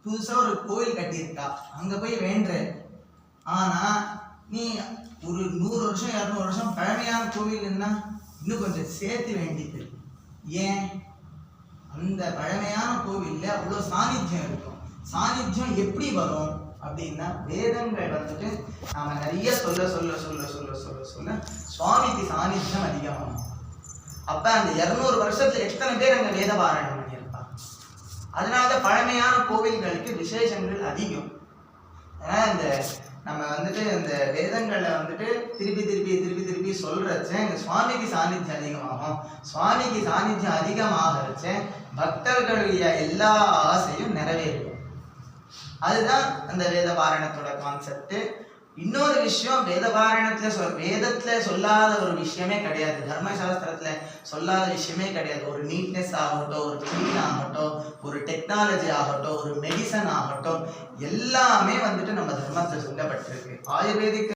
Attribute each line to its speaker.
Speaker 1: புதுசா ஒரு கோயில் கட்டியிருக்கா, அங்க போய் வேண்ட. ஆனா நீ ஒரு 100 வருஷம் 200 வருஷம் பழமையான கோவில்னா இன்னும் கொஞ்சம் சேர்த்து வேண்டிட்டு. ஏன்? அந்த பழமையான கோவில்ல அவ்வளவு சாநித்தியம் இருக்கும். சாநித்தியம் எப்படி வரும் அப்படின்னா, வேதங்கள் வந்துட்டு நாம நிறைய சொல்ல சொல்ல சொல்ல சொல்ல சொல்ல சொல்ல சுவாமிக்கு சாநித்தியம் அதிகமாகும். அப்ப அந்த 200 வருஷத்துல எத்தனை பேர் அங்க வேத பாராயணம் பண்ணியிருப்பாங்க. அதனால பழமையான கோவில்களுக்கு விசேஷங்கள் அதிகம். ஏன்னா இந்த நம்ம வந்துட்டு இந்த வேதங்கள்ல வந்துட்டு திருப்பி திருப்பி திருப்பி திருப்பி சொல்றச்ச எங்க சுவாமிக்கு சாநித்தியம் அதிகமாகும். சுவாமிக்கு சாநித்தியம் அதிகமாகறச்ச பக்தர்களுடைய எல்லா ஆசையும் நிறைவேறும். அதுதான் அந்த வேத பாராயணத்தோட கான்செப்ட். இன்னொரு விஷயம், வேத பாராயணத்துல வேதத்துல சொல்லாத ஒரு விஷயமே கிடையாது, தர்மசாஸ்திரத்துல சொல்லாத விஷயமே கிடையாது. ஒரு நீட்னஸ் ஆகட்டும், ஒரு கிளீன் ஆகட்டும், ஒரு டெக்னாலஜி ஆகட்டும், ஒரு மெடிசன் ஆகட்டும், எல்லாமே வந்துட்டு நம்ம தர்மத்தில் சொல்லப்பட்டிருக்கு. ஆயுர்வேதிக்